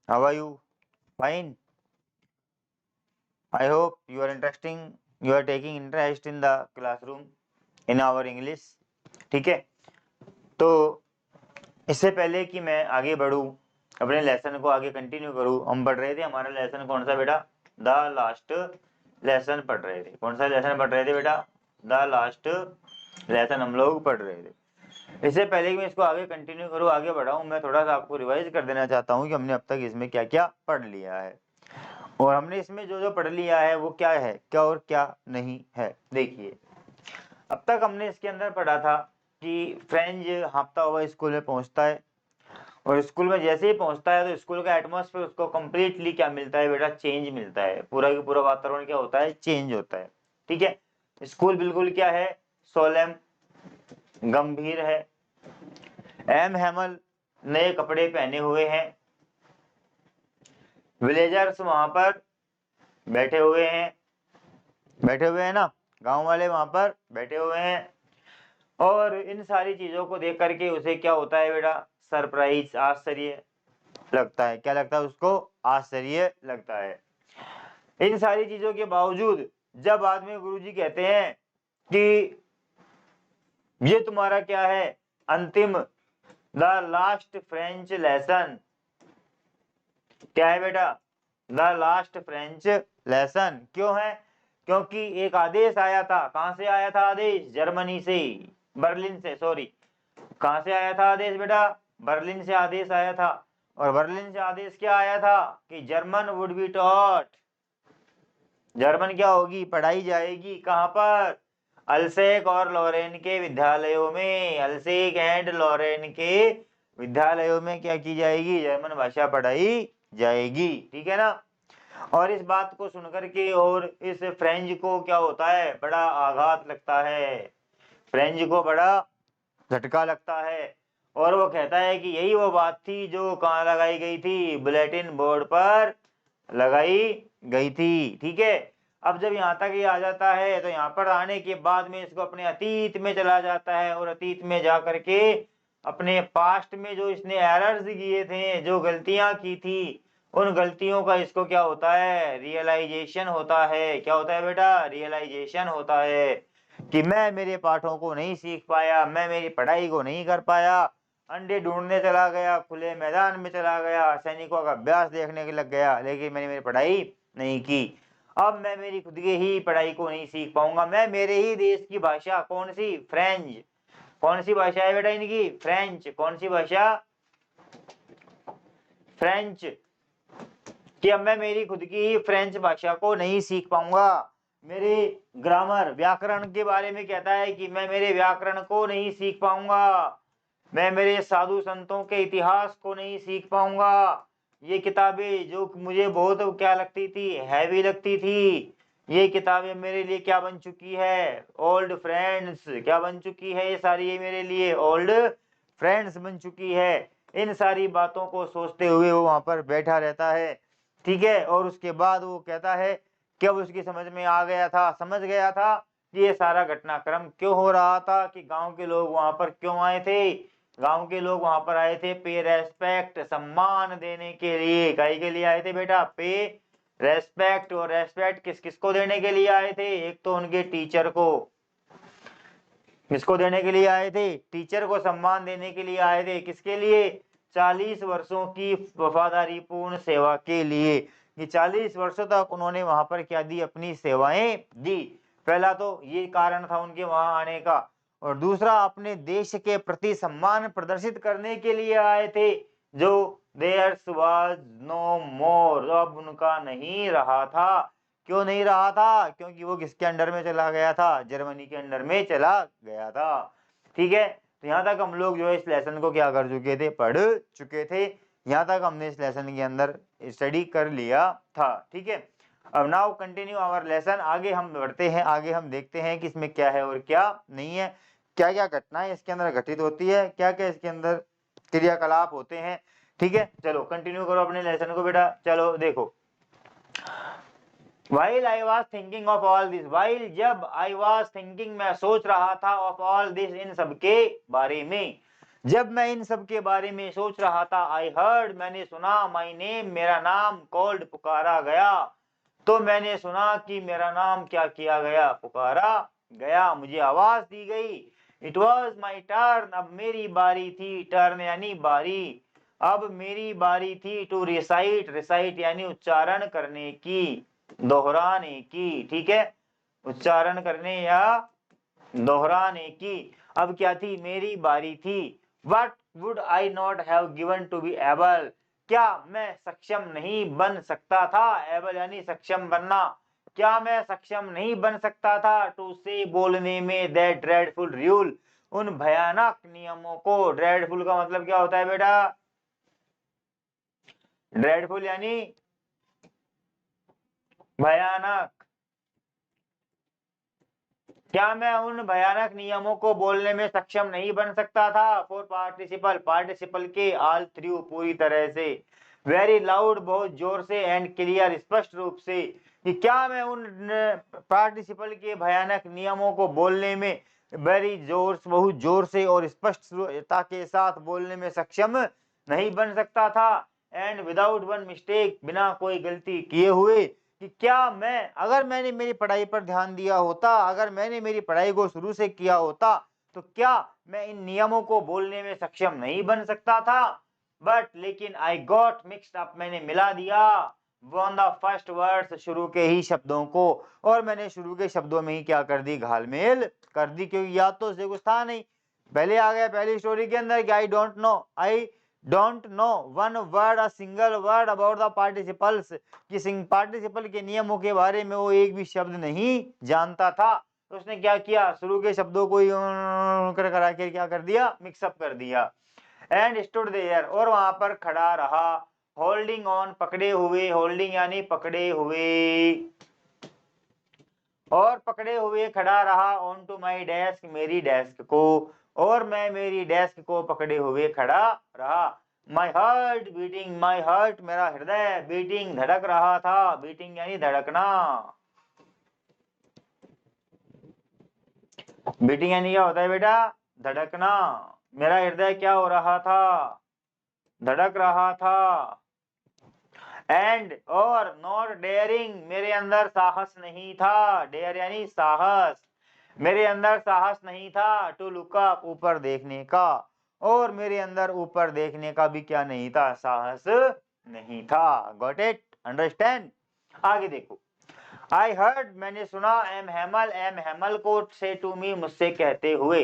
How are you? Fine. I hope you are interesting, you are taking interest in the classroom in our English. ठीक है, तो इससे पहले कि मैं आगे बढ़ूं, अपने लेसन को आगे कंटिन्यू करूं, हम पढ़ रहे थे हमारा लेसन कौन सा बेटा? द लास्ट लेसन पढ़ रहे थे। कौन सा लेसन पढ़ रहे थे बेटा? द लास्ट लेसन हम लोग पढ़ रहे थे। इससे पहले कि मैं इसको आगे कंटिन्यू करूं, आगे बढ़ाऊं, मैं थोड़ा सा आपको रिवाइज कर देना चाहता हूं कि हमने अब तक इसमें क्या क्या पढ़ लिया है, और हमने इसमें जो जो पढ़ लिया है वो क्या है, क्या और क्या नहीं है। देखिए, अब तक हमने इसके अंदर पढ़ा था कि फ्रेंच हाँफता हुआ स्कूल में पहुंचता है, और स्कूल में जैसे ही पहुंचता है तो स्कूल का एटमॉस्फेयर उसको कम्प्लीटली क्या मिलता है बेटा? चेंज मिलता है। पूरा का पूरा वातावरण क्या होता है? चेंज होता है। ठीक है, स्कूल बिल्कुल क्या है? सोलेम, गंभीर है। एम हैमल नए कपड़े पहने हुए हैं। विलेजर्स वहां पर बैठे हुए हैं, बैठे हुए हैं ना, गांव वाले वहां पर बैठे हुए हैं। और इन सारी चीजों को देख करके उसे क्या होता है बेटा? सरप्राइज, आश्चर्य लगता है। क्या लगता है उसको? आश्चर्य लगता है। इन सारी चीजों के बावजूद जब बाद में गुरुजी कहते हैं कि ये तुम्हारा क्या है? अंतिम, द लास्ट फ्रेंच लेसन। क्या है बेटा? The last French lesson. क्यों है? क्योंकि एक आदेश आया था। कहां से आया था आदेश? जर्मनी से, बर्लिन से, सॉरी। कहां से आया था आदेश बेटा? बर्लिन से आदेश आया था। और बर्लिन से आदेश क्या आया था? कि German would be taught, German क्या होगी? पढ़ाई जाएगी। कहां पर? अल्सेक और लॉरेन के विद्यालयों में। अल्सेक एंड लॉरेन के विद्यालयों में क्या की जाएगी? जर्मन भाषा पढ़ाई जाएगी। ठीक है ना? और इस बात को सुनकर के और इस फ्रेंच को क्या होता है? बड़ा आघात लगता है, फ्रेंच को बड़ा झटका लगता है। और वो कहता है कि यही वो बात थी जो कहाँ लगाई गई थी? बुलेटिन बोर्ड पर लगाई गई थी। ठीक है, अब जब यहाँ तक ये आ जाता है तो यहाँ पर आने के बाद में इसको अपने अतीत में चला जाता है, और अतीत में जा करके अपने पास्ट में जो इसने एरर्स किए थे, जो गलतियां की थी, उन गलतियों का इसको क्या होता है? रियलाइजेशन होता है। क्या होता है बेटा? रियलाइजेशन होता है कि मैं मेरे पाठों को नहीं सीख पाया, मैं मेरी पढ़ाई को नहीं कर पाया, अंडे ढूंढने चला गया, खुले मैदान में चला गया, सैनिकों का अभ्यास देखने के लग गया, लेकिन मैंने मेरी पढ़ाई नहीं की। अब मैं मेरी खुद की ही पढ़ाई को नहीं सीख पाऊंगा। मैं मेरे ही देश की भाषा, कौन सी? फ्रेंच। कौन सी भाषा है बेटा इनकी? फ्रेंच। कौन सी भाषा? फ्रेंच। कि अब मैं मेरी खुद की ही फ्रेंच भाषा को नहीं सीख पाऊंगा। मेरे ग्रामर, व्याकरण के बारे में कहता है कि मैं मेरे व्याकरण को नहीं सीख पाऊंगा, मैं मेरे साधु संतों के इतिहास को नहीं सीख पाऊंगा। ये किताबें जो मुझे बहुत क्या लगती थी? हैवी लगती थी, ये किताबें मेरे लिए क्या बन चुकी है? Old friends. क्या बन चुकी है ये सारी? ये मेरे लिए ओल्ड फ्रेंड्स बन चुकी है। इन सारी बातों को सोचते हुए वो वहां पर बैठा रहता है। ठीक है, और उसके बाद वो कहता है कि अब उसकी समझ में आ गया था, समझ गया था कि ये सारा घटनाक्रम क्यों हो रहा था, कि गांव के लोग वहां पर क्यों आए थे। गांव के लोग वहां पर आए थे पे रेस्पेक्ट, सम्मान देने के लिए। काहे के लिए आए थे बेटा? पे रेस्पेक्ट। और रेस्पेक्ट किस किस को देने के लिए आए थे? एक तो उनके टीचर को। किसको देने के लिए आए थे? टीचर को सम्मान देने के लिए आए थे। किसके लिए? 40 वर्षों की वफादारी पूर्ण सेवा के लिए। ये 40 वर्षों तक उन्होंने वहां पर क्या दी? अपनी सेवाएं दी। पहला तो ये कारण था उनके वहां आने का। और दूसरा, अपने देश के प्रति सम्मान प्रदर्शित करने के लिए आए थे, जो देयर्स वाज नो मोर, अब उनका नहीं रहा था। क्यों नहीं रहा था? क्योंकि वो किसके अंडर में चला गया था? जर्मनी के अंडर में चला गया था। ठीक है, तो यहाँ तक हम लोग जो है इस लेसन को क्या कर चुके थे? पढ़ चुके थे। यहाँ तक हमने इस लेसन के अंदर स्टडी कर लिया था। ठीक है, अब नाउ कंटिन्यू आवर लेसन। आगे हम बढ़ते हैं, आगे हम देखते हैं कि इसमें क्या है और क्या नहीं है, क्या क्या घटनाएं इसके अंदर घटित होती है, क्या क्या इसके अंदर क्रियाकलाप होते हैं। ठीक है, चलो कंटिन्यू करो अपने लेसन को बेटा। चलो देखो, While I was thinking of all this, while जब I was thinking मैं सोच रहा था of all this इन सब के बारे में, जब मैं इन सब के बारे में सोच रहा था, आई हर्ड, मैंने सुना, माई नेम, मेरा नाम, कॉल्ड, पुकारा गया, तो मैंने सुना कि मेरा नाम क्या किया गया, पुकारा गया, मुझे आवाज दी गई। इट वॉज माई टर्न, अब मेरी बारी थी, टर्न यानी बारी, अब मेरी बारी थी, टू रिसाइट, रिसाइट यानी उच्चारण करने की, दोहराने की, ठीक है, उच्चारण करने या दोहराने की। अब क्या थी, मेरी बारी थी। What would I not have given to be able, क्या मैं सक्षम नहीं बन सकता था, एबल यानी सक्षम बनना, क्या मैं सक्षम नहीं बन सकता था, टू से बोलने में, दैट ड्रेडफुल रूल, उन भयानक नियमों को। ड्रेडफुल का मतलब क्या होता है बेटा, ड्रेडफुल यानी भयानक, क्या मैं उन भयानक नियमों को बोलने में सक्षम नहीं बन सकता था। फॉर पार्टिसिपल, पार्टिसिपल के, ऑल थ्रू, पूरी तरह से, वेरी लाउड, बहुत जोर से, एंड क्लियर, स्पष्ट रूप से, कि क्या मैं उन पार्टिसिपल के भयानक नियमों को बोलने में वेरी जोर, बहुत जोर से और स्पष्टता के साथ बोलने में सक्षम नहीं बन सकता था। एंड विदाउट वन मिस्टेक, बिना कोई गलती किए हुए, कि क्या मैं, अगर मैंने मेरी पढ़ाई पर ध्यान दिया होता, अगर मैंने मेरी पढ़ाई को शुरू से किया होता, तो क्या मैं इन नियमों को बोलने में सक्षम नहीं बन सकता था। बट लेकिन आई गॉट मिक्स्ड अप, मैंने मिला दिया, वन द फर्स्ट वर्ड्स, शुरू के ही शब्दों को, और मैंने शुरू के शब्दों में ही क्या कर दी, घालमेल कर दी, क्योंकि याद तो उसे कुछ था नहीं, पहले आ गया पहली स्टोरी के अंदर कि I don't know one word, a single word about the participles, कि पार्टिसिपल के नियमों के बारे में वो एक भी शब्द नहीं जानता था। तो उसने क्या किया, शुरू के शब्दों को करा के क्या कर दिया, मिक्सअप कर दिया। एंड स्टूड देयर, और वहां पर खड़ा रहा, होल्डिंग ऑन, पकड़े हुए, होल्डिंग यानी पकड़े हुए, और पकड़े हुए खड़ा रहा, ऑन टू माई डेस्क, मेरी डेस्क को, और मैं मेरी डेस्क को पकड़े हुए खड़ा रहा। My heart beating, my heart मेरा हृदय, बीटिंग धड़क रहा था, बीटिंग यानी धड़कना, बीटिंग यानी क्या होता है बेटा, धड़कना, मेरा हृदय क्या हो रहा था, धड़क रहा था। एंड और नॉट डेयरिंग, मेरे अंदर साहस नहीं था, डेयर यानी साहस, मेरे अंदर साहस नहीं था, टू लुक अप, ऊपर देखने का, और मेरे अंदर ऊपर देखने का भी क्या नहीं था, साहस नहीं था। Got it, understand. आगे देखो, आई हर्ड, मैंने सुना, एम हैमल को, से टू मी, मुझसे कहते हुए,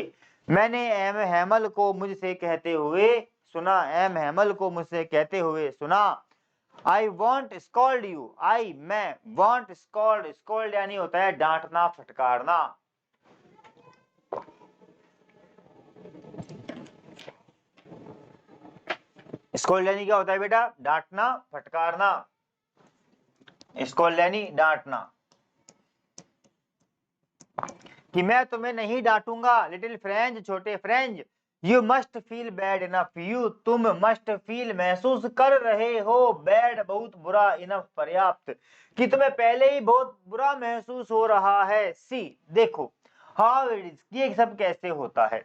मैंने एम हैमल को मुझसे कहते हुए सुना, एम हैमल को मुझसे कहते हुए सुना। आई वॉन्ट स्कॉल्ड यू, आई मैं, वॉन्ट स्कॉल्ड, स्कॉल्ड यानी होता है डांटना, फटकारना, स्कॉल्ड यानी क्या होता है बेटा, डांटना, फटकारना, स्कॉल्ड यानी डांटना, कि मैं तुम्हें नहीं डांटूंगा, लिटिल फ्रेंच, छोटे French, you must feel bad enough, you तुम, मस्ट फील महसूस कर रहे हो, बैड बहुत बुरा, इनफ पर्याप्त, कि तुम्हें पहले ही बहुत बुरा महसूस हो रहा है। सी देखो, हाउ इट इज, ये सब कैसे होता है,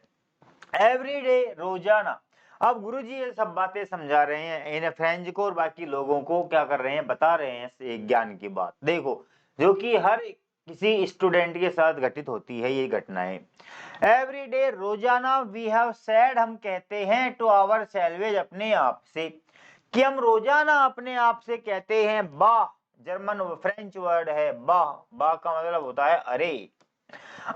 एवरी डे, रोजाना। अब गुरुजी ये सब बातें समझा रहे हैं इन फ्रेंच को, और बाकी लोगों को क्या कर रहे हैं, बता रहे हैं ज्ञान की बात, देखो, जो कि हर किसी स्टूडेंट के साथ घटित होती है ये घटनाएं। एवरी डे, रोजाना, वी हैव सेड, हम कहते हैं, टू आवर सेल्वेज, अपने आप से, कि हम रोजाना अपने आप से कहते हैं, बाह, जर्मन फ्रेंच वर्ड है बाह, बाह का मतलब होता है अरे,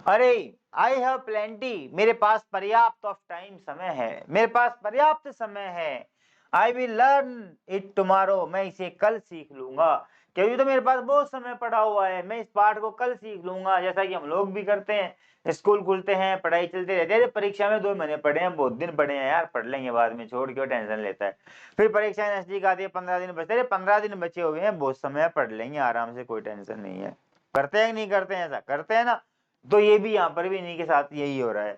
अरे, आई हैव प्लेंटी, मेरे पास पर्याप्त ऑफ टाइम, समय है, मेरे पास पर्याप्त समय है। I will learn it tomorrow, मैं इसे कल सीख लूंगा, क्योंकि तो मेरे पास बहुत समय पड़ा हुआ है, मैं इस पाठ को कल सीख लूंगा। जैसा कि हम लोग भी करते हैं, स्कूल खुलते हैं, पढ़ाई चलती रहती है, परीक्षा में 2 महीने पढ़े हैं, बहुत दिन पढ़े हैं यार, पढ़ लेंगे बाद में, छोड़ क्यों टेंशन लेता है। फिर परीक्षा नजदीक आती है, 15 दिन बचते हैं, 15 दिन बचे हुए हैं, बहुत समय पढ़ लेंगे आराम से, कोई टेंशन नहीं है। करते हैं नहीं करते हैं, ऐसा करते हैं ना। तो ये भी यहाँ पर भी इन्हीं के साथ यही हो रहा है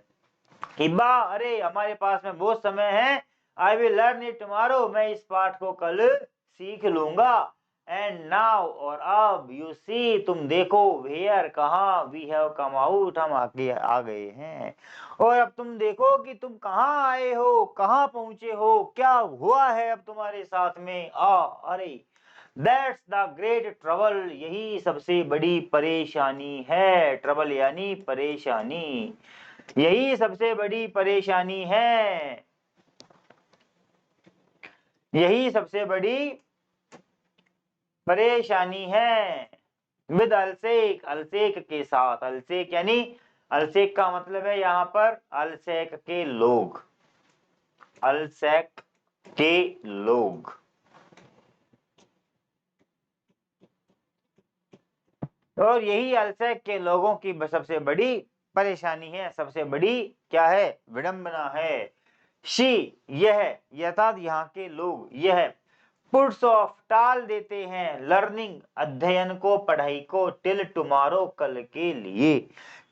कि बा, अरे हमारे पास में बहुत समय है, I will learn it tomorrow, मैं इस पाठ को कल सीख लूंगा। एंड नाउ और अब यू सी तुम देखो वेयर कहाँ वी हैव कम आउट हम आगे आ गए हैं। और अब तुम देखो कि तुम कहाँ आए हो, कहाँ पहुंचे हो, क्या हुआ है अब तुम्हारे साथ में। अरे दैट्स द ग्रेट ट्रबल, यही सबसे बड़ी परेशानी है। ट्रबल यानी परेशानी, यही सबसे बड़ी परेशानी है, यही सबसे बड़ी परेशानी है। विद अलसेक, अलसेक के साथ, अलसेक यानी, अलसेक का मतलब है यहाँ पर अलसेक के लोग, अलसेक के लोग। और यही अलसेक के लोगों की सबसे बड़ी परेशानी है, सबसे बड़ी क्या है, विडंबना है। शी यह, यथार्थ यहाँ के लोग, यह पुट्स ऑफ टाल देते हैं, लर्निंग अध्ययन को, पढ़ाई को, टिल टुमारो कल के लिए,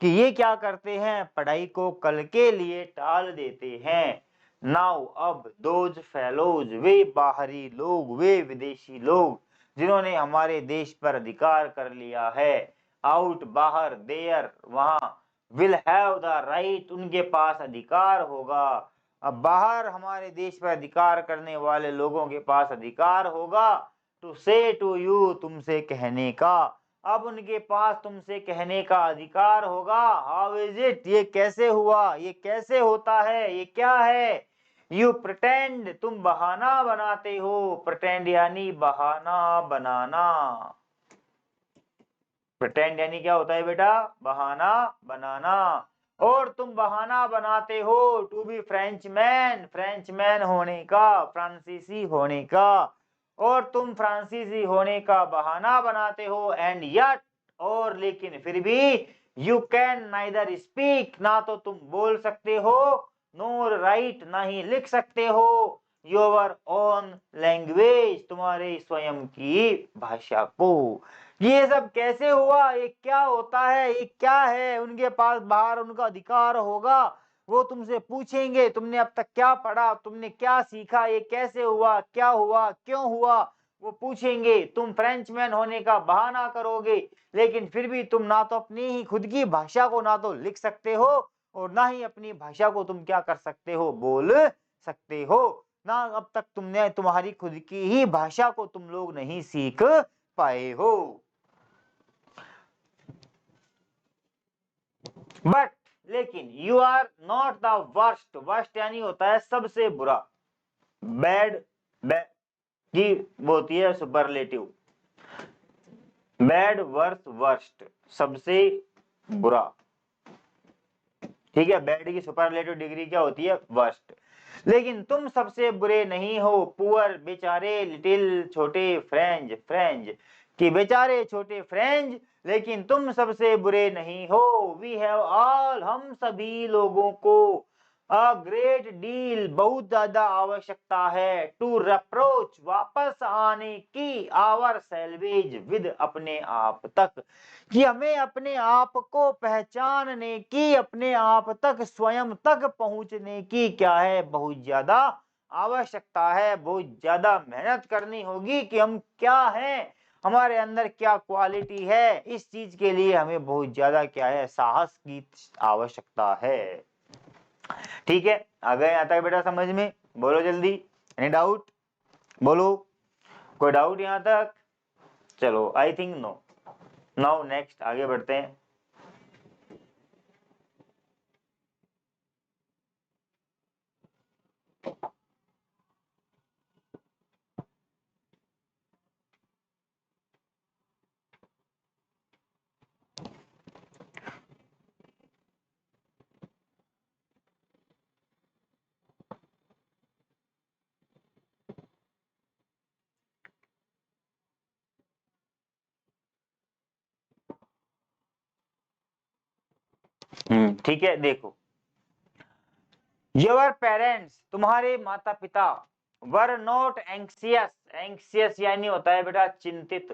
कि ये क्या करते हैं, पढ़ाई को कल के लिए टाल देते हैं। नाउ अब, दोज फेलोज वे बाहरी लोग, वे विदेशी लोग जिन्होंने हमारे देश पर अधिकार कर लिया है, आउट बाहर, देयर वहां, विल हैव द राइट उनके पास अधिकार होगा। अब बाहर हमारे देश पर अधिकार करने वाले लोगों के पास अधिकार होगा, टू से टू यू तुमसे कहने का, अब उनके पास तुमसे कहने का अधिकार होगा। हाउ इज इट, ये कैसे हुआ, ये कैसे होता है, ये क्या है। यू प्रिटेंड तुम बहाना बनाते हो, प्रिटेंड यानी बहाना बनाना, प्रिटेंड यानी क्या होता है बेटा, बहाना बनाना। और तुम बहाना बनाते हो टू बी फ्रेंचमैन, फ्रेंचमैन होने का, फ्रांसीसी होने का, और तुम फ्रांसीसी होने का बहाना बनाते हो। एंड यट और लेकिन फिर भी, यू कैन नाइदर स्पीक ना तो तुम बोल सकते हो, नोर राइट ना ही लिख सकते हो, योर ओन लैंग्वेज तुम्हारे स्वयं की भाषा को। ये सब कैसे हुआ, ये क्या होता है, ये क्या है। उनके पास बाहर उनका अधिकार होगा, वो तुमसे पूछेंगे तुमने अब तक क्या पढ़ा, तुमने क्या सीखा, ये कैसे हुआ, क्या हुआ, क्यों हुआ, वो पूछेंगे। तुम फ्रेंचमैन होने का बहाना करोगे, लेकिन फिर भी तुम ना तो अपनी ही खुद की भाषा को ना तो लिख सकते हो, और ना ही अपनी भाषा को तुम क्या कर सकते हो, बोल सकते हो। ना अब तक तुमने तुम्हारी खुद की ही भाषा को तुम लोग नहीं सीख पाए हो। बट लेकिन, you are not the worst, worst यानी होता है सबसे बुरा, बैड की वो होती है सुपरलेटिव, बैड वर्स वर्स्ट, सबसे बुरा, ठीक है। बैड की सुपरलेटिव डिग्री क्या होती है, वर्स्ट। लेकिन तुम सबसे बुरे नहीं हो, पुअर बेचारे, लिटिल छोटे, फ्रेंच फ्रेंच कि बेचारे छोटे फ्रेंच, लेकिन तुम सबसे बुरे नहीं हो। वी हैव ऑल हम सभी लोगों को, अ ग्रेट डील बहुत ज्यादा आवश्यकता है, टू रिप्रोच वापस आने की, आवर सैल्वेज विद अपने आप तक, कि हमें अपने आप को पहचानने की, अपने आप तक स्वयं तक पहुंचने की क्या है, बहुत ज्यादा आवश्यकता है। बहुत ज्यादा मेहनत करनी होगी कि हम क्या हैं, हमारे अंदर क्या क्वालिटी है। इस चीज के लिए हमें बहुत ज्यादा क्या है, साहस की आवश्यकता है। ठीक है, आ गए यहाँ तक बेटा समझ में, बोलो जल्दी, एनी डाउट, बोलो, कोई डाउट यहाँ तक। चलो I think no. Now next आगे बढ़ते हैं। ठीक है, देखो, योर पेरेंट्स तुम्हारे माता पिता, वर नॉट एंक्सियस, एंक्सियस यानी होता है बेटा चिंतित,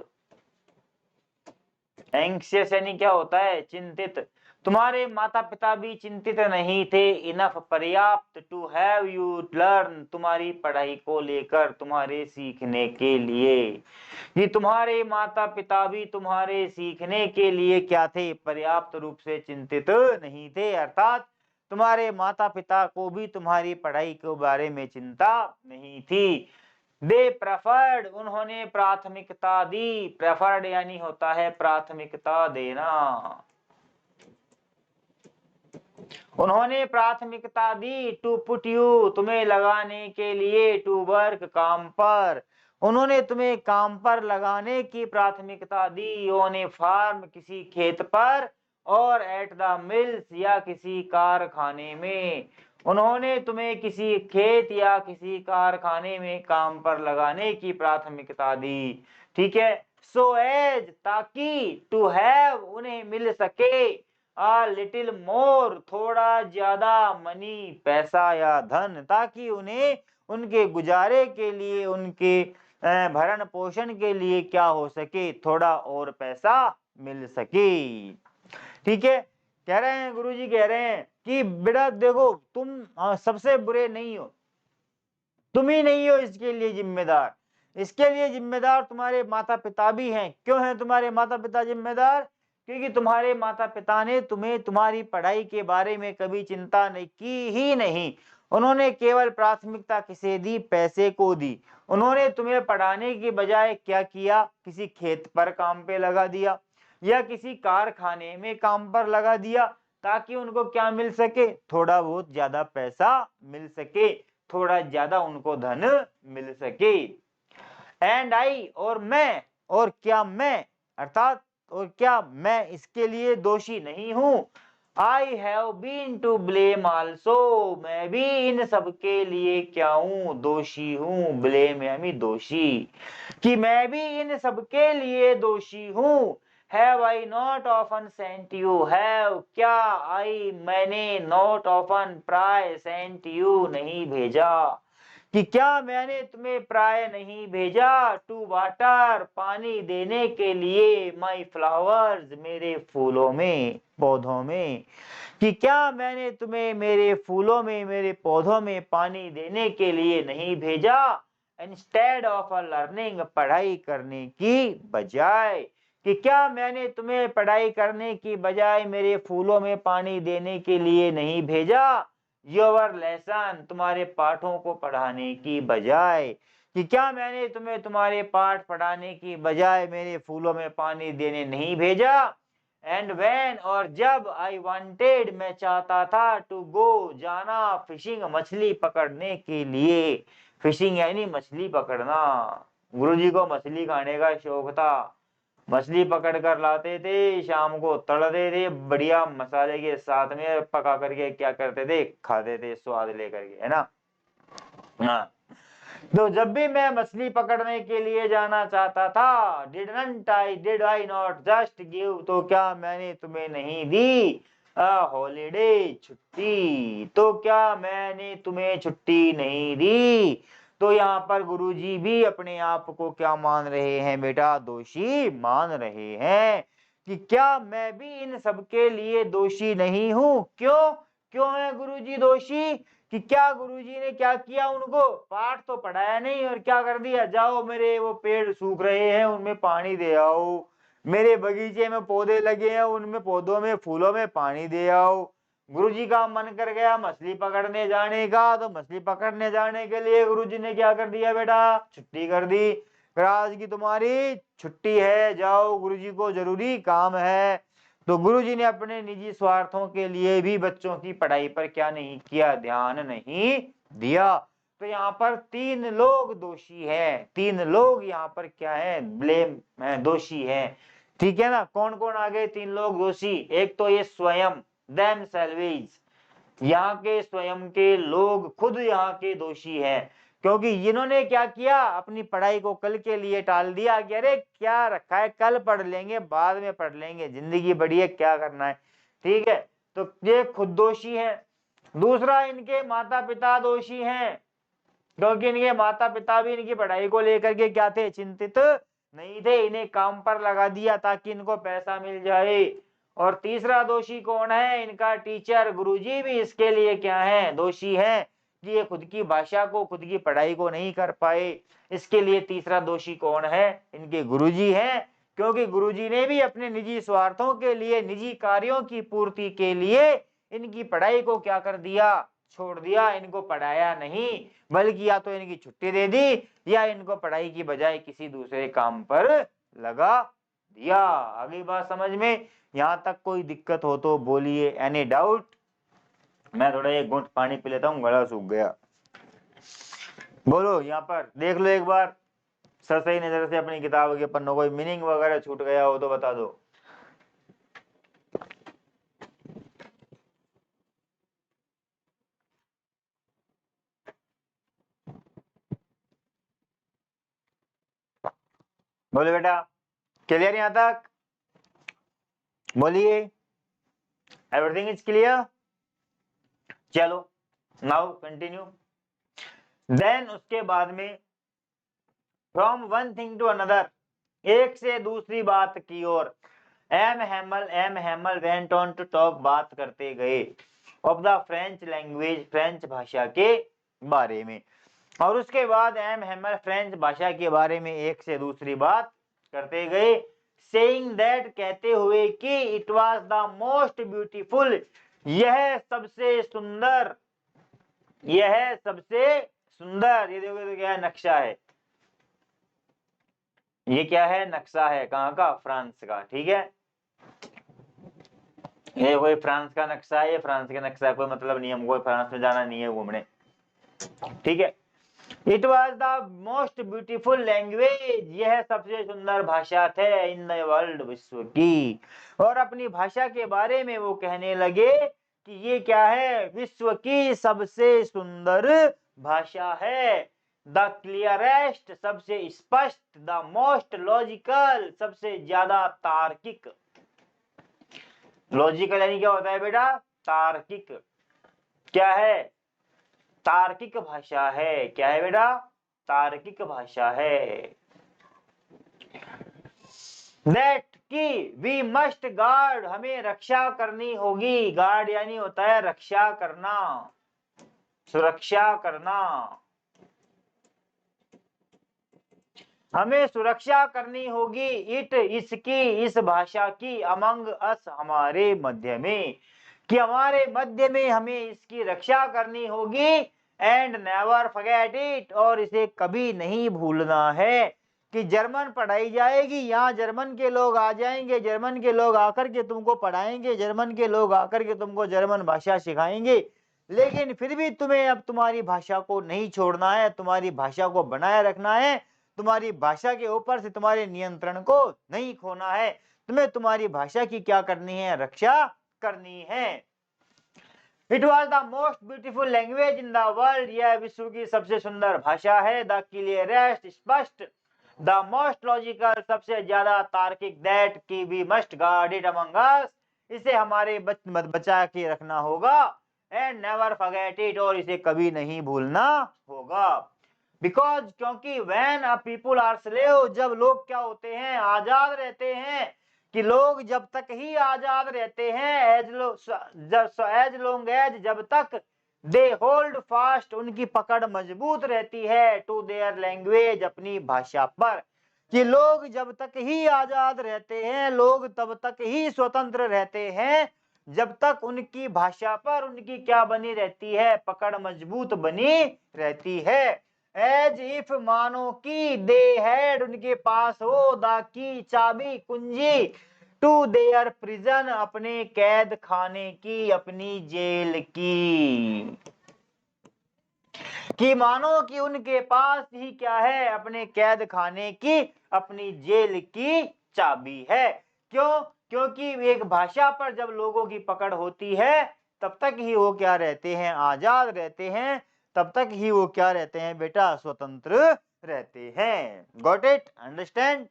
एंक्सियस यानी क्या होता है, चिंतित, तुम्हारे माता पिता भी चिंतित नहीं थे, इनफ पर्याप्त टू हैव यू लर्न, तुम्हारी पढ़ाई को लेकर, तुम्हारे सीखने के लिए। ये तुम्हारे माता पिता भी तुम्हारे सीखने के लिए क्या थे, पर्याप्त रूप से चिंतित नहीं थे, अर्थात तुम्हारे माता पिता को भी तुम्हारी पढ़ाई के बारे में चिंता नहीं थी। दे प्रेफर्ड, उन्होंने प्राथमिकता दी, प्रेफर्ड यानी होता है प्राथमिकता देना, उन्होंने प्राथमिकता दी, टू पुट यू, तुम्हें लगाने के लिए, टू वर्क, काम पर, उन्होंने तुम्हें काम पर लगाने की प्राथमिकता दी, ऑन ए फार्म, किसी खेत पर, और एट द मिल्स, या किसी कारखाने में, उन्होंने तुम्हें किसी खेत या किसी कारखाने में काम पर लगाने की प्राथमिकता दी। ठीक है, सो एज, ताकि, टू हैव, उन्हें मिल सके, आ लिटिल मोर, थोड़ा ज्यादा, मनी, पैसा या धन, ताकि उन्हें उनके गुजारे के लिए, उनके भरण पोषण के लिए क्या हो सके, थोड़ा और पैसा मिल सके। ठीक है, कह रहे हैं गुरुजी, कह रहे हैं कि बेटा देखो, तुम सबसे बुरे नहीं हो, तुम ही नहीं हो इसके लिए जिम्मेदार, इसके लिए जिम्मेदार तुम्हारे माता पिता भी हैं। क्यों हैं तुम्हारे माता पिता जिम्मेदार? क्योंकि तुम्हारे माता पिता ने तुम्हें तुम्हारी पढ़ाई के बारे में कभी चिंता नहीं की ही नहीं, उन्होंने केवल प्राथमिकता किसे दी, पैसे को दी। उन्होंने तुम्हें पढ़ाने की बजाय क्या किया, किसी खेत पर काम पे लगा दिया या किसी कारखाने में काम पर लगा दिया, ताकि उनको क्या मिल सके, थोड़ा बहुत ज्यादा पैसा मिल सके, थोड़ा ज्यादा उनको धन मिल सके। एंड आई, और मैं, और क्या मैं, अर्थात और क्या मैं इसके लिए दोषी नहीं हूं। I have been to blame also, मैं भी इन सब के लिए क्या हूं, दोषी हूं। ब्लेम यानी दोषी, कि मैं भी इन सब के लिए दोषी हूं। Have I not often sent you, have क्या, आई मैंने, नॉट ऑफन प्राय, सेंट यू नहीं भेजा, कि क्या मैंने तुम्हें प्राय नहीं भेजा, टू वाटर, पानी देने के लिए, माई फ्लावर्स, मेरे फूलों में, पौधों में, कि क्या मैंने तुम्हें मेरे फूलों में, मेरे पौधों में पानी देने के लिए नहीं भेजा, इंस्टेड ऑफ अ लर्निंग, पढ़ाई करने की बजाय, कि क्या मैंने तुम्हें पढ़ाई करने की बजाय मेरे फूलों में पानी देने के लिए नहीं भेजा, योर लेसन, तुम्हारे पाठों को पढ़ाने की बजाय, कि क्या मैंने तुम्हें तुम्हारे पाठ पढ़ाने की बजाय मेरे फूलों में पानी देने नहीं भेजा। एंड व्हेन, और जब, आई वांटेड, मैं चाहता था, टू गो, जाना, फिशिंग, मछली पकड़ने के लिए, फिशिंग यानी मछली पकड़ना, गुरुजी को मछली खाने का शौक था, मछली पकड़ कर लाते थे, शाम को तड़ते थे, बढ़िया मसाले के साथ में पका करके क्या करते थे, खाते थे, स्वाद लेकर के, है ना। हाँ, तो जब भी मैं मछली पकड़ने के लिए जाना चाहता था, did I not just give, तो क्या मैंने तुम्हें नहीं दी, हॉलीडे, छुट्टी, तो क्या मैंने तुम्हें छुट्टी नहीं दी। तो यहाँ पर गुरुजी भी अपने आप को क्या मान रहे हैं बेटा, दोषी मान रहे हैं, कि क्या मैं भी इन सब के लिए दोषी नहीं हूं। क्यों क्यों है गुरुजी दोषी, कि क्या गुरुजी ने क्या किया, उनको पाठ तो पढ़ाया नहीं और क्या कर दिया, जाओ मेरे वो पेड़ सूख रहे हैं उनमें पानी दे आओ, मेरे बगीचे में पौधे लगे हैं उनमें पौधों में फूलों में पानी दे आओ। गुरुजी का मन कर गया मछली पकड़ने जाने का, तो मछली पकड़ने जाने के लिए गुरुजी ने क्या कर दिया बेटा, छुट्टी कर दी, आज की तुम्हारी छुट्टी है, जाओ, गुरुजी को जरूरी काम है। तो गुरुजी ने अपने निजी स्वार्थों के लिए भी बच्चों की पढ़ाई पर क्या नहीं किया, ध्यान नहीं दिया। तो यहाँ पर 3 लोग दोषी हैं, 3 लोग यहाँ पर क्या है, ब्लेम दोषी हैं। ठीक है ना, कौन कौन आ गए 3 लोग दोषी, एक तो ये स्वयं, देम सेल्वेज, यहाँ के स्वयं के लोग खुद यहाँ के दोषी हैं, क्योंकि इन्होंने क्या किया, अपनी पढ़ाई को कल के लिए टाल दिया कि अरे क्या रखा है, कल पढ़ लेंगे, बाद में पढ़ लेंगे, जिंदगी बड़ी है, क्या करना है। ठीक है, तो ये खुद दोषी है। दूसरा, इनके माता पिता दोषी हैं, क्योंकि इनके माता पिता भी इनकी पढ़ाई को लेकर के क्या थे, चिंतित नहीं थे, इन्हें काम पर लगा दिया ताकि इनको पैसा मिल जाए। और तीसरा दोषी कौन है? इनका टीचर गुरुजी भी इसके लिए क्या है? दोषी है कि ये खुद की भाषा को, खुद की पढ़ाई को नहीं कर पाए। इसके लिए तीसरा दोषी कौन है? इनके गुरुजी हैं, क्योंकि गुरुजी ने भी अपने निजी स्वार्थों के लिए, निजी कार्यों की पूर्ति के लिए इनकी पढ़ाई को क्या कर दिया? छोड़ दिया। इनको पढ़ाया नहीं, बल्कि या तो इनकी छुट्टी दे दी या इनको पढ़ाई की बजाय किसी दूसरे काम पर लगा दिया। आगे बात समझ में? यहाँ तक कोई दिक्कत हो तो बोलिए। Any doubt? मैं थोड़ा एक घूंट पानी पी लेता हूँ, गला सूख गया। बोलो, यहाँ पर देख लो एक बार सही नजर से अपनी किताब के पन्नों, कोई मीनिंग वगैरह छूट गया हो तो बता दो। बोलो बेटा, क्लियर यहाँ तक? बोलिए, एवरीथिंग इज क्लियर? चलो नाउ कंटिन्यू। देन उसके बाद में from one thing to another, एक से दूसरी बात की ओर, M Hamel went on to talk, बात करते गए, of the French language, French भाषा के बारे में। और उसके बाद एम हैमल फ्रेंच भाषा के बारे में एक से दूसरी बात करते गए, सेइंग दैट, कहते हुए कि it was the most beautiful, यह सबसे सुंदर, यह सबसे सुंदर। ये देखो तो क्या है? नक्शा है। ये क्या है? नक्शा है। कहाँ का? फ्रांस का। ठीक है, ये कोई फ्रांस का नक्शा है, ये फ्रांस के नक्शा, कोई मतलब नहीं, हमको फ्रांस में जाना नहीं है घूमने। ठीक है, it was the most beautiful language, यह सबसे सुंदर भाषा थे, इन द वर्ल्ड, विश्व की। और अपनी भाषा के बारे में वो कहने लगे कि ये क्या है? विश्व की सबसे सुंदर भाषा है। द क्लियरेस्ट, सबसे स्पष्ट, द मोस्ट लॉजिकल, सबसे ज्यादा तार्किक। लॉजिकल यानी क्या होता है बेटा? तार्किक। क्या है? तार्किक भाषा है। क्या है बेटा? तार्किक भाषा है। दैट की वी मस्ट गार्ड, हमें रक्षा करनी होगी। गार्ड यानी होता है रक्षा करना, सुरक्षा करना। हमें सुरक्षा करनी होगी, इट, इसकी, इस भाषा की, अमंग अस, हमारे मध्य में, कि हमारे मध्य में हमें इसकी रक्षा करनी होगी। एंड नेवर फॉरगेट इट, और इसे कभी नहीं भूलना है कि जर्मन पढ़ाई जाएगी, यहाँ जर्मन के लोग आ जाएंगे, जर्मन के लोग आकर के तुमको पढ़ाएंगे, जर्मन के लोग आकर के तुमको जर्मन भाषा सिखाएंगे, लेकिन फिर भी तुम्हें अब तुम्हारी भाषा को नहीं छोड़ना है, तुम्हारी भाषा को बनाए रखना है, तुम्हारी भाषा के ऊपर से तुम्हारे नियंत्रण को नहीं खोना है, तुम्हें तुम्हारी भाषा की क्या करनी है? रक्षा करनी है। It was the most beautiful language in the world, यह विश्व की सबसे सुंदर भाषा है। द क्लियरेस्ट, स्पष्ट, द मोस्ट लॉजिकल, सबसे ज्यादा तार्किक, दैट की we must guard it among us, इसे हमारे बचा के रखना होगा। एंड नेवर फॉरगेट इट, और इसे कभी नहीं भूलना होगा। बिकॉज, क्योंकि when a people are slave, जब लोग क्या होते हैं? आजाद रहते हैं। कि लोग जब तक ही आजाद रहते हैं, एज लॉन्ग एज, जब तक दे होल्ड फास्ट, उनकी पकड़ मजबूत रहती है, टू देयर लैंग्वेज, अपनी भाषा पर। कि लोग जब तक ही आजाद रहते हैं, लोग तब तक ही स्वतंत्र रहते हैं, जब तक उनकी भाषा पर उनकी क्या बनी रहती है? पकड़ मजबूत बनी रहती है। एज इफ, मानो कि, दे हैड, उनके पास हो, द की, चाबी, कुंजी, टू देयर प्रिजन, अपने कैद खाने की, अपनी जेल की। कि मानो कि उनके पास ही क्या है? अपने कैद खाने की, अपनी जेल की चाबी है। क्यों? क्योंकि एक भाषा पर जब लोगों की पकड़ होती है, तब तक ही वो क्या रहते हैं? आजाद रहते हैं, तब तक ही वो क्या रहते हैं बेटा? स्वतंत्र रहते हैं। Got it? अंडरस्टैंड?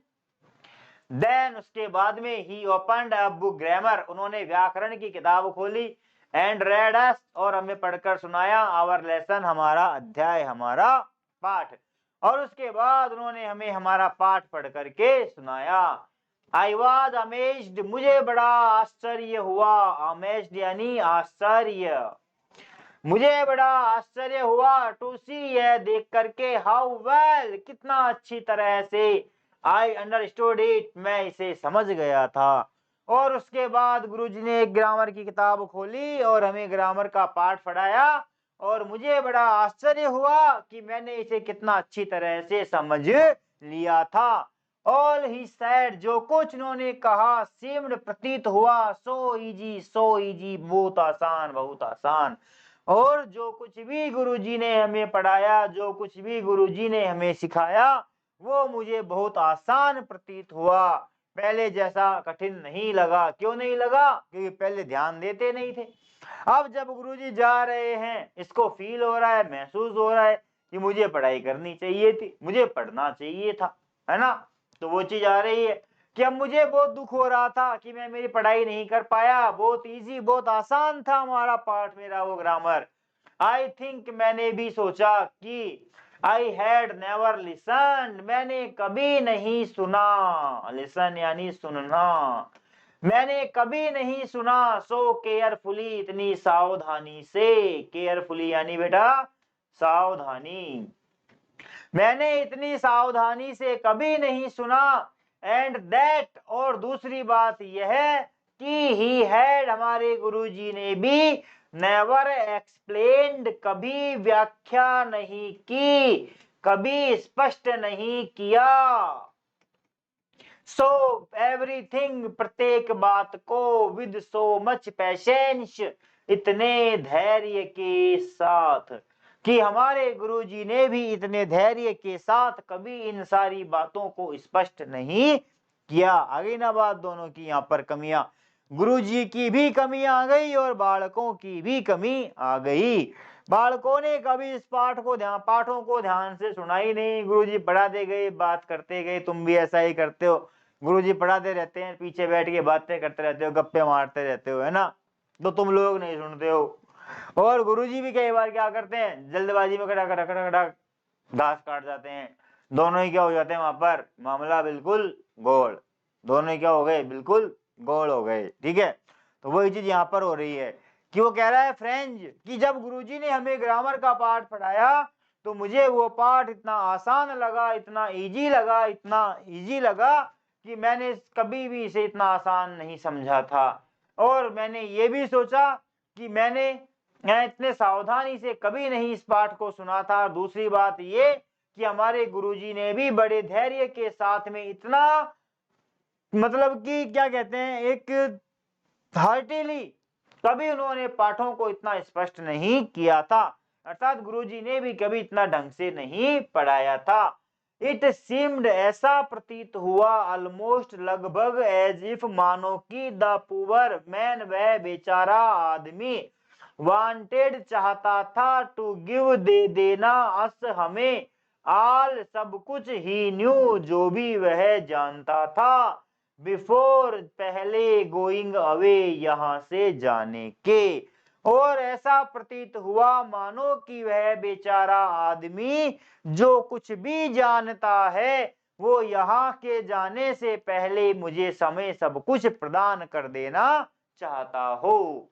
देन उसके बाद में ही ओपनड अ बुक ग्रामर, उन्होंने व्याकरण की किताब खोली, एंड रेड अस, और हमें पढ़कर सुनाया, आवर लेसन, हमारा अध्याय, हमारा पाठ। और उसके बाद उन्होंने हमें हमारा पाठ पढ़ करके सुनाया। आई वॉज अमेज्ड, मुझे बड़ा आश्चर्य हुआ। अमेज्ड यानी आश्चर्य, मुझे बड़ा आश्चर्य हुआ टू सी, यह देख करके, हाउ वेल, कितना अच्छी तरह से, आई अंडरस्टूड इट, मैं इसे समझ गया था। और उसके बाद गुरुजी ने एक ग्रामर की किताब खोली और हमें ग्रामर का पाठ पढ़ाया, और मुझे बड़ा आश्चर्य हुआ कि मैंने इसे कितना अच्छी तरह से समझ लिया था। ऑल ही सैड, जो कुछ उन्होंने कहा, सीम्ड, प्रतीत हुआ, सो इजी, बहुत आसान, बहुत आसान। और जो कुछ भी गुरुजी ने हमें पढ़ाया, जो कुछ भी गुरुजी ने हमें सिखाया, वो मुझे बहुत आसान प्रतीत हुआ, पहले जैसा कठिन नहीं लगा। क्यों नहीं लगा? क्योंकि पहले ध्यान देते नहीं थे। अब जब गुरुजी जा रहे हैं, इसको फील हो रहा है, महसूस हो रहा है कि मुझे पढ़ाई करनी चाहिए थी, मुझे पढ़ना चाहिए था, है ना। तो वो चीज आ रही है कि अब मुझे बहुत दुख हो रहा था कि मैं मेरी पढ़ाई नहीं कर पाया। बहुत इजी, बहुत आसान था हमारा पाठ, मेरा वो ग्रामर। आई थिंक, मैंने भी सोचा कि आई हैड नेवर लिसन, मैंने कभी नहीं सुना। लिसन यानी सुनना, मैंने कभी नहीं सुना। सो केयरफुली, इतनी सावधानी से, केयरफुली यानी बेटा सावधानी, मैंने इतनी सावधानी से कभी नहीं सुना। एंड दैट, और दूसरी बात यह कि ही हैड, हमारे गुरुजी ने भी, नेवर एक्सप्लेन्ड, कभी व्याख्या नहीं की, कभी स्पष्ट नहीं किया। सो एवरीथिंग, प्रत्येक बात को, विद सो मच पेशेंस, इतने धैर्य के साथ, कि हमारे गुरुजी ने भी इतने धैर्य के साथ कभी इन सारी बातों को स्पष्ट नहीं किया। आगे ना बात दोनों की यहाँ पर कमियां, गुरुजी की भी कमी आ गई और बालकों की भी कमी आ गई। बालकों ने कभी इस पाठों को ध्यान से सुना ही नहीं। गुरुजी पढ़ाते गए, बात करते गए, तुम भी ऐसा ही करते हो। गुरुजी पढ़ाते रहते हैं, पीछे बैठ के बातें करते रहते हो, गप्पे मारते रहते हो, है ना, तो तुम लोग नहीं सुनते हो। और गुरुजी भी कई बार क्या करते हैं, जल्दबाजी में खड़ा खड़ा खड़ा खड़ा घास काट जाते हैं। दोनों ही क्या हो जाते हैं वहां पर, मामला बिल्कुल गोल, दोनों ही क्या हो गए, बिल्कुल गोल हो गए। ठीक है, तो वही चीज यहाँ पर हो रही है कि वो कह रहा है फ्रेंड्स कि जब गुरुजी ने हमें ग्रामर का पाठ पढ़ाया तो मुझे वो पाठ इतना आसान लगा, इतना इजी लगा, इतना इजी लगा कि मैंने कभी भी इसे इतना आसान नहीं समझा था। और मैंने ये भी सोचा कि मैं इतने सावधानी से कभी नहीं इस पाठ को सुना था। दूसरी बात ये कि हमारे गुरुजी ने भी बड़े धैर्य के साथ में इतना, मतलब कि क्या कहते हैं, एक हार्टिली कभी उन्होंने पाठों को इतना स्पष्ट नहीं किया था, अर्थात गुरुजी ने भी कभी इतना ढंग से नहीं पढ़ाया था। इट सीम्ड, ऐसा प्रतीत हुआ, ऑलमोस्ट, लगभग, एज इफ, मानो कि, द पुअर मैन, वह बेचारा आदमी, वांटेड, चाहता था, टू गिव, दे देना, अस, हमें, आल, सब कुछ, ही न्यू, जो भी वह जानता था, बिफोर, पहले, गोइंग अवे, यहां से जाने के। और ऐसा प्रतीत हुआ मानो कि वह बेचारा आदमी जो कुछ भी जानता है वो यहाँ के जाने से पहले मुझे समय सब कुछ प्रदान कर देना चाहता हो।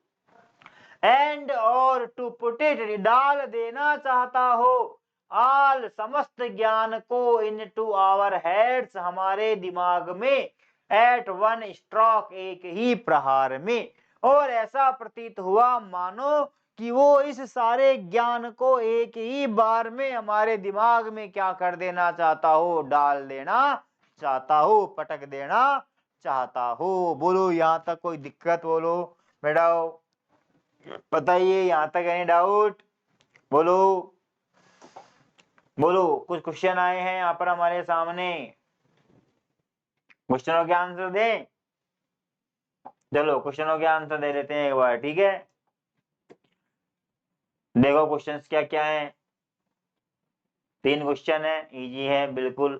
एंड, और, टू पुट इट, डाल देना चाहता हो, आल, समस्त ज्ञान को, इन टू आवर हेड्स, हमारे दिमाग में, एट वन स्ट्रोक, एक ही प्रहार में। और ऐसा प्रतीत हुआ मानो कि वो इस सारे ज्ञान को एक ही बार में हमारे दिमाग में क्या कर देना चाहता हो, डाल देना चाहता हो, पटक देना चाहता हो। बोलो यहाँ तक कोई दिक्कत? बोलो बेटा, बताइए यहाँ तक एनी डाउट? बोलो बोलो। कुछ क्वेश्चन आए हैं यहाँ पर हमारे सामने, क्वेश्चनों के आंसर दें। चलो क्वेश्चनों के आंसर दे लेते हैं एक बार, ठीक है। देखो क्वेश्चंस क्या क्या हैं। 3 क्वेश्चन है, इजी है बिल्कुल।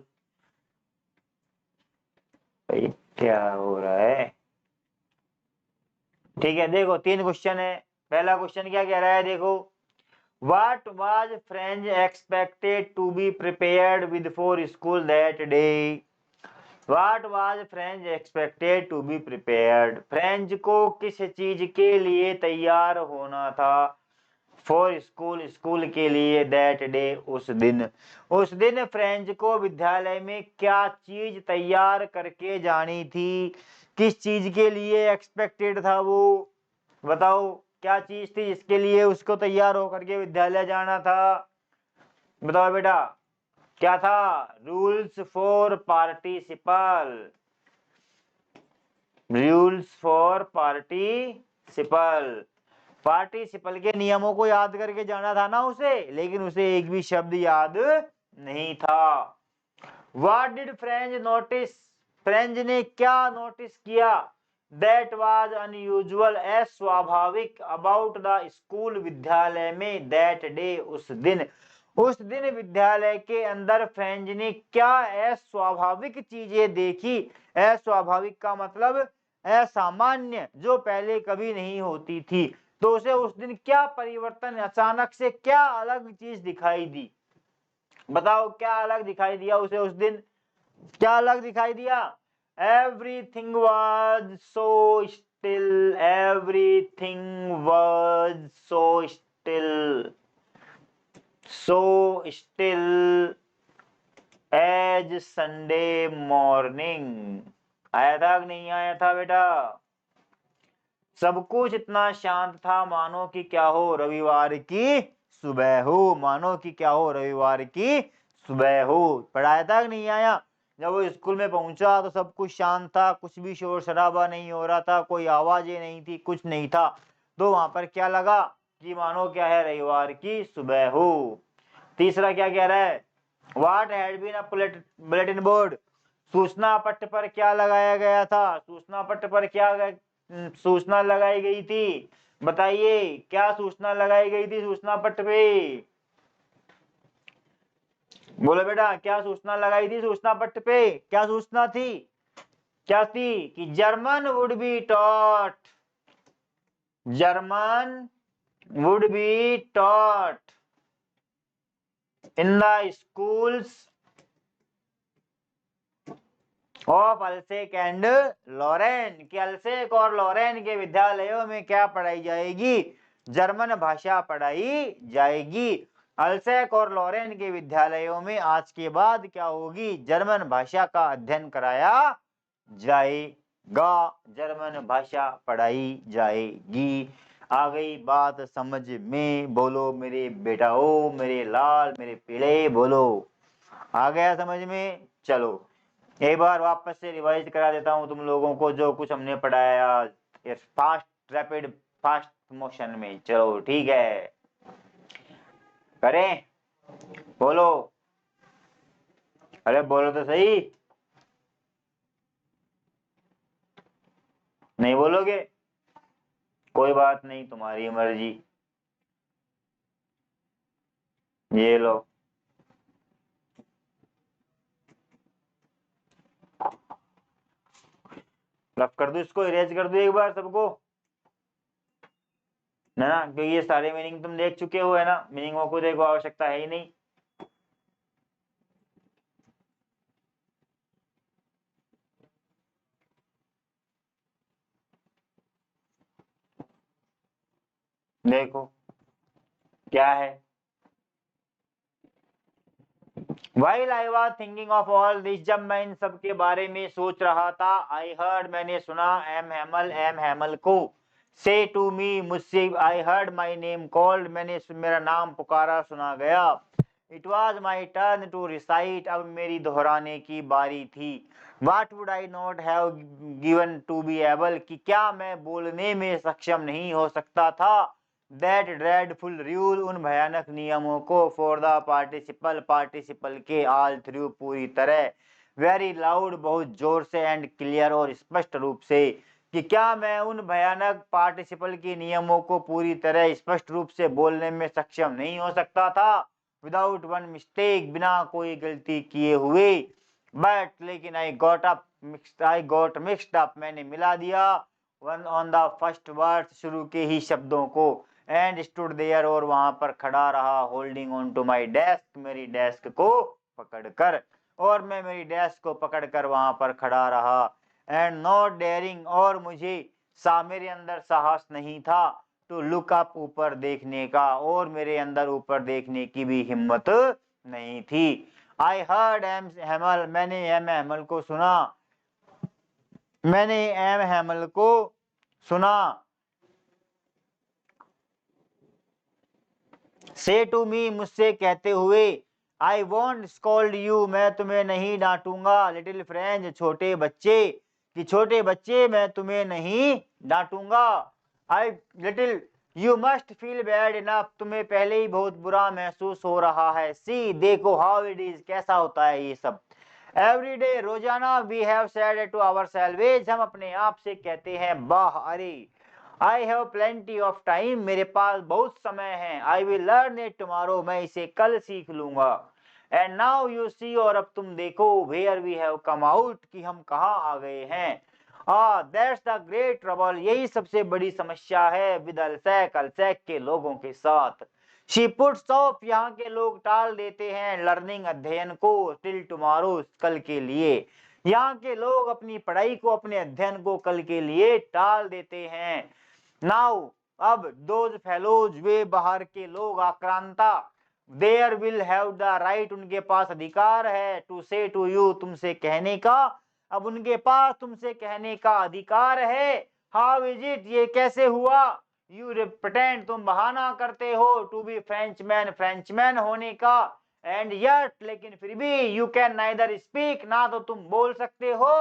भाई क्या हो रहा है? ठीक है, देखो 3 क्वेश्चन है। पहला क्वेश्चन क्या कह रहा है, देखो, What was French expected to be prepared with for school that day? What was French expected to be prepared? French को किस चीज के लिए तैयार होना था? फॉर स्कूल, स्कूल के लिए। दैट डे, उस दिन फ्रेंच को विद्यालय में क्या चीज तैयार करके जानी थी? किस चीज के लिए एक्सपेक्टेड था वो? बताओ क्या चीज थी जिसके लिए उसको तैयार होकर के विद्यालय जाना था? बताओ बेटा क्या था? Rules for participle, rules for participle, participle के नियमों को याद करके जाना था ना उसे, लेकिन उसे एक भी शब्द याद नहीं था। What did French notice? French ने क्या नोटिस किया? दैट वाज अनयूजुअल, अस्वाभाविक, अबाउट द स्कूल, विद्यालय में। दैट डे, उस दिन विद्यालय के अंदर फ्रेंच ने क्या अस्वाभाविक चीजें देखी? अस्वाभाविक का मतलब असामान्य, जो पहले कभी नहीं होती थी। तो उसे उस दिन क्या परिवर्तन, अचानक से क्या अलग चीज दिखाई दी? बताओ क्या अलग दिखाई दिया उसे उस दिन? क्या अलग दिखाई दिया? Everything was so still, everything was so still, so still as Sunday morning. आया था कि नहीं आया था बेटा? सब कुछ इतना शांत था मानो कि क्या हो, रविवार की सुबह हो, मानो कि क्या हो, रविवार की सुबह हो। पढ़ाया था कि नहीं आया? जब वो स्कूल में पहुंचा तो सब कुछ शांत था, कुछ भी शोर शराबा नहीं हो रहा था, कोई आवाजें नहीं थी, कुछ नहीं था। तो वहां पर क्या लगा कि मानो क्या है, रविवार की सुबह हो। तीसरा क्या कह रहा है? What had been a bulletin board, सूचना पट्ट पर क्या लगाया गया था? सूचना पट्ट पर क्या सूचना लगाई गई थी? बताइए क्या सूचना लगाई गई थी सूचना पट्ट पे? बोलो बेटा क्या सूचना लगाई थी सूचना पट्ट पे? क्या सूचना थी? क्या थी? कि German would be taught, German would be taught in the schools of Alsace and Lorraine, कि अल्सेक और लॉरेन के विद्यालयों में क्या पढ़ाई जाएगी? जर्मन भाषा पढ़ाई जाएगी। अल्सेक और लॉरेन के विद्यालयों में आज के बाद क्या होगी? जर्मन भाषा का अध्ययन कराया जाएगा, जर्मन भाषा पढ़ाई जाएगी। आ गई बात समझ में? बोलो मेरे बेटाओ, मेरे लाल, मेरे पीले, बोलो आ गया समझ में? चलो एक बार वापस से रिवाइज करा देता हूं तुम लोगों को जो कुछ हमने पढ़ाया फास्ट रैपिड फास्ट मोशन में। चलो ठीक है, करें? बोलो, अरे बोलो तो सही, नहीं बोलोगे? कोई बात नहीं, तुम्हारी मर्जी। ये लो, रफ कर दो इसको, इरेज कर दो एक बार सबको, है ना? क्योंकि ये सारे मीनिंग तुम देख चुके हो, है ना? मीनिंगों को देखो, आवश्यकता है ही नहीं। देखो क्या है। While I was thinking of all this, जब मैं इन सब के बारे में सोच रहा था, I heard, मैंने सुना, एम हैमल को, say to me, मुझसे, I heard my name called, मैंने मेरा नाम पुकारा, सुना गया। It was my turn to recite, अब मेरी दोहराने की बारी थी। What would I not have given to be able, कि क्या मैं बोलने में सक्षम नहीं हो सकता था? दैट ड्रेडफुल रूल, उन भयानक नियमों को। फॉर द पार्टिसिपल, पार्टिसिपल के। ऑल थ्रू, पूरी तरह। वेरी लाउड, बहुत जोर से। एंड क्लियर, और स्पष्ट रूप से। कि क्या मैं उन भयानक पार्टिसिपल के नियमों को पूरी तरह स्पष्ट रूप से बोलने में सक्षम नहीं हो सकता था? विदाउट वन मिस्टेक, बिना कोई गलती किए हुए। बट लेकिन आई गॉट मिक्स्ड अप, मैंने मिला दिया। One on the first word, शुरू के ही शब्दों को। एंड स्टूड देयर, और वहां पर खड़ा रहा। Holding on to my desk, मेरी डेस्क को पकड़कर। और मैं मेरी डेस्क को पकड़कर वहां पर खड़ा रहा। एंड नॉट डेयरिंग, और मुझे मेरे अंदर साहस नहीं था टू लुक अप, ऊपर देखने का, और मेरे अंदर ऊपर देखने की भी हिम्मत नहीं थी। आई हर्ड एम हैमल, मैंने एम हैमल को सुना, मैंने एम हैमल को सुना। से टू मी, मुझसे कहते हुए, आई वॉन्ट स्कॉल्ड यू, मैं तुम्हें नहीं डांटूंगा, लिटिल फ्रेंच, छोटे बच्चे, कि छोटे बच्चे मैं तुम्हें नहीं डांटूंगा। I little, you must feel bad enough, तुम्हें पहले ही बहुत बुरा महसूस हो रहा है। सी, देखो, हाउ इट इज, कैसा होता है ये सब। एवरी डे, रोजाना, we have said to our selvage, हम अपने आप से कहते हैं, वाह, अरे, I have plenty of time, मेरे पास बहुत समय है। I will learn it tomorrow, मैं इसे कल सीख लूंगा। एंड नाउ यू सी, और अब तुम देखो, where we have come out, कि हम कहाँ आ गए हैं। दैट्स द ग्रेट ट्रबल, यही सबसे बड़ी समस्या है, विद अल्सैक, अल्सैक के लोगों के साथ। शी पुट्स ऑफ, यहाँ के लोग टाल देते हैं, लर्निंग, अध्ययन को, टिल टुमारो, कल के लिए। यहाँ के लोग अपनी पढ़ाई को, अपने अध्ययन को कल के लिए टाल देते हैं। नाउ, अब, दोज फेलोज, वे बाहर के लोग, आक्रांता, there will have the right, उनके पास अधिकार है, टू से टू यू, तुमसे कहने का, अब उनके पास तुमसे कहने का अधिकार है। हाउ इज इट, ये कैसे हुआ। यू प्रिटेंड, तुम बहाना करते हो, टू बी फ्रेंचमैन, फ्रेंचमैन होने का। एंड यट, लेकिन फिर भी, यू कैन नाइदर स्पीक, ना तो तुम बोल सकते हो,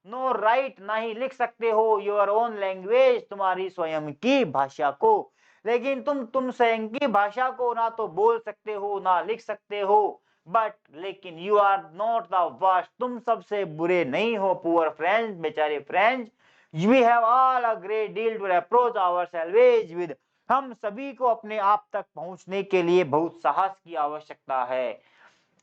नो राइट, ना ही लिख सकते हो, योर ओन लैंग्वेज, तुम्हारी स्वयं की भाषा को। लेकिन तुम स्वयं की भाषा को ना तो बोल सकते हो, ना लिख सकते हो। बट, लेकिन, you are not the worst, तुम सबसे बुरे नहीं हो, पुअर फ्रेंच, बेचारे French. We have all a great deal to approach our selvage with, हम सभी को अपने आप तक पहुंचने के लिए बहुत साहस की आवश्यकता है।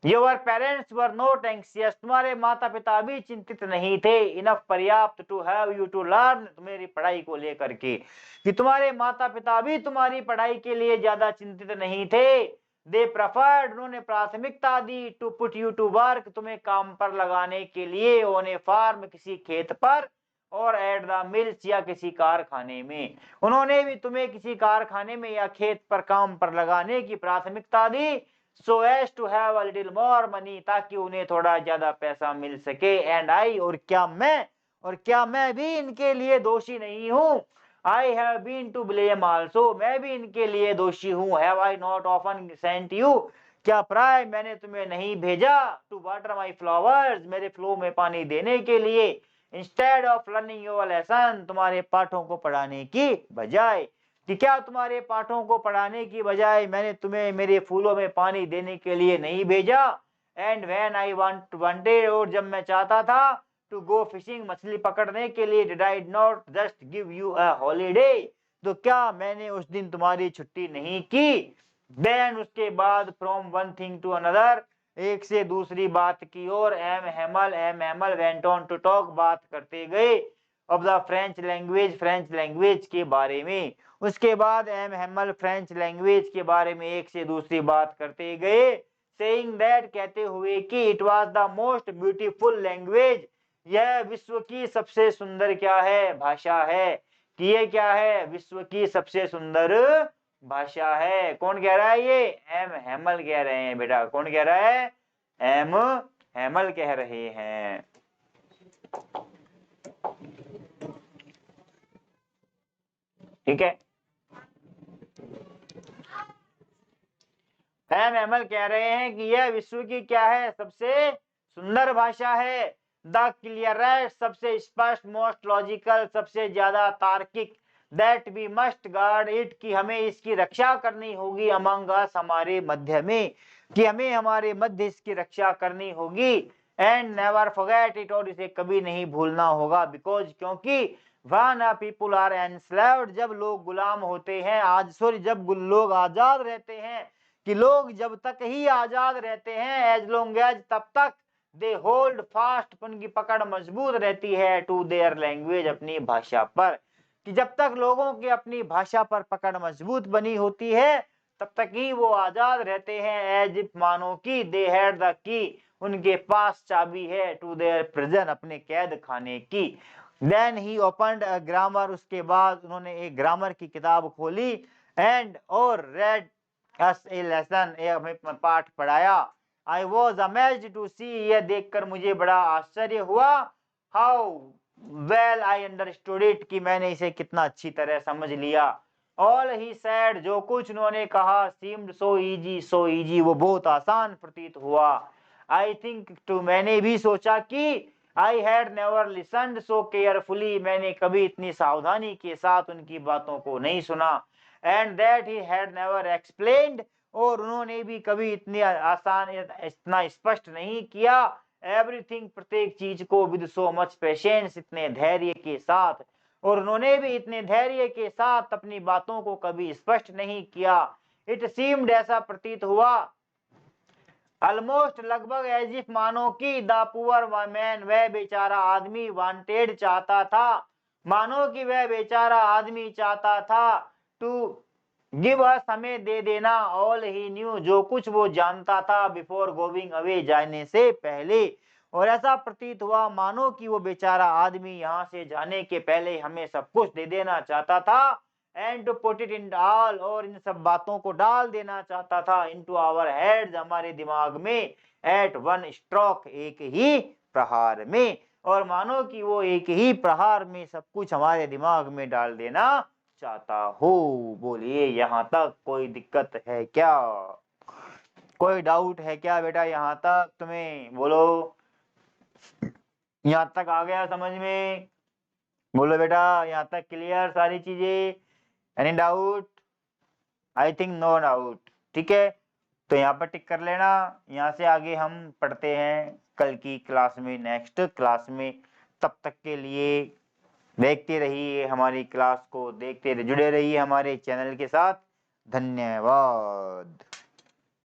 Your parents were not anxious, तुम्हारे माता पिता भी चिंतित नहीं थे, इनफ, पर्याप्त, to have you to learn, तुम्हारी पढ़ाई को लेकर के, कि तुम्हारे माता पिता भी तुम्हारी पढ़ाई के लिए ज्यादा चिंतित नहीं थे। दे प्रेफर्ड, उन्होंने प्राथमिकता दी, to put you to work, तुम्हें काम पर लगाने के लिए, ऑन ए फार्म, किसी खेत पर, और एट द मिल्स, या किसी कारखाने में। उन्होंने भी तुम्हें किसी कारखाने में या खेत पर काम पर लगाने की प्राथमिकता दी, so as to have a little more money, ताकि उन्हें थोड़ा ज्यादा पैसा मिल सके। एंड आई, और क्या मैं भी इनके लिए दोषी नहीं हूँ। I have been to blame also, मैं भी इनके लिए दोषी हूँ। Have I not often sent you, क्या प्राय मैंने तुम्हें नहीं भेजा, टू वाटर माई फ्लावर्स, मेरे फ्लो में पानी देने के लिए, instead of learning your lesson, तुम्हारे पाठों को पढ़ाने की बजाय, कि क्या तुम्हारे पाठों को पढ़ाने की बजाय मैंने तुम्हें मेरे फूलों में पानी देने के लिए नहीं भेजा। एंड व्हेन आई वांटेड, और जब मैं चाहता था, टू गो फिशिंग, मछली पकड़ने के लिए, did I not just give you a holiday, तो क्या मैंने उस दिन तुम्हारी छुट्टी नहीं की। देन, उसके बाद, from one thing to another, एक से दूसरी बात की ओर, M Hamel went on to talk, बात करते गए, of the French language, French language के बारे में। उसके बाद एम हैमल फ्रेंच लैंग्वेज के बारे में एक से दूसरी बात करते गए, सेइंग दैट, कहते हुए कि, it was the most beautiful language, यह विश्व की सबसे सुंदर क्या है, भाषा है, कि ये क्या है, विश्व की सबसे सुंदर भाषा है। कौन कह रहा है ये, एम हैमल कह रहे हैं बेटा, कौन कह रहा है, एम हैमल कह रहे हैं। ठीक है, एम हैमल कह रहे हैं कि यह विश्व की क्या है, सबसे सुंदर भाषा है। द क्लियरेस्ट, सबसे स्पष्ट, मोस्ट लॉजिकल, सबसे ज्यादा तार्किक, that we must guard it, कि हमें इसकी रक्षा करनी होगी, अमंग अस, हमारे मध्य में, कि हमें हमारे मध्य इसकी रक्षा करनी होगी। एंड नेवर फॉरगेट इट, और इसे कभी नहीं भूलना होगा, बिकॉज, क्योंकि, व्हेन पीपुल आर एनस्लेव्ड, जब लोग गुलाम होते हैं, जब लोग आजाद रहते हैं, कि लोग जब तक ही आजाद रहते हैं, एज लॉन्ग एज, तब तक, दे होल्ड फास्ट, उनकी पकड़ मजबूत रहती है, टू देयर लैंग्वेज, अपनी भाषा पर, कि जब तक लोगों की अपनी भाषा पर पकड़ मजबूत बनी होती है, तब तक ही वो आजाद रहते हैं, एज इफ, मानो कि, दे हैड द की, उनके पास चाबी है टू देयर प्रिजन, अपने कैद खाने की। Then he opened a grammar, उसके बाद उन्होंने एक ग्रामर की किताब खोली, एंड और रेड अस ए लेसन, हमें पाठ पढ़ाया। आई वॉज अमेज्ड टू सी, यह देखकर मुझे बड़ा आश्चर्य हुआ, how well I understood it, कि मैंने इसे कितना अच्छी तरह समझ लिया। ऑल ही सैड, जो कुछ उन्होंने कहा, सीम्ड सो इजी, वो बहुत आसान प्रतीत हुआ। आई थिंक टू, मैंने भी सोचा कि I had never listened so carefully, मैंने कभी इतनी सावधानी के साथ उनकी बातों को नहीं सुना। And that he had never explained, और उन्होंने भी कभी इतनी आसान, इतना स्पष्ट नहीं किया, एवरीथिंग, प्रत्येक चीज को, विद सो मच पेशेंस, इतने धैर्य के साथ, और उन्होंने भी इतने धैर्य के साथ अपनी बातों को कभी स्पष्ट नहीं किया। इट सीम्ड, ऐसा प्रतीत हुआ, ऑलमोस्ट, लगभग, एज इफ, मानो कि द पुअर मैन, वह बेचारा आदमी, वांटेड, चाहता था, मानो कि वह बेचारा आदमी चाहता था, टू गिव अस, हमें दे देना, ऑल ही न्यू, जो कुछ वो जानता था, बिफोर गोइंग अवे, जाने से पहले। और ऐसा प्रतीत हुआ मानो कि वो बेचारा आदमी यहाँ से जाने के पहले हमें सब कुछ दे देना चाहता था, and to put it in all, और इन सब बातों को डाल देना चाहता था, इनटू आवर हेड्स, हमारे दिमाग में, एट वन स्ट्रोक, एक ही प्रहार में, और मानो कि वो एक ही प्रहार में सब कुछ हमारे दिमाग में डाल देना चाहता हो। बोलिए, यहाँ तक कोई दिक्कत है क्या? कोई डाउट है क्या बेटा यहाँ तक तुम्हें? बोलो, यहाँ तक आ गया समझ में? बोलो बेटा, यहाँ तक क्लियर सारी चीजें? Any doubt? I think no doubt. ठीक है, तो यहाँ पर टिक कर लेना। यहाँ से आगे हम पढ़ते हैं कल की क्लास में, नेक्स्ट क्लास में। तब तक के लिए देखते रहिए हमारी क्लास को, जुड़े रहिए हमारे चैनल के साथ। धन्यवाद।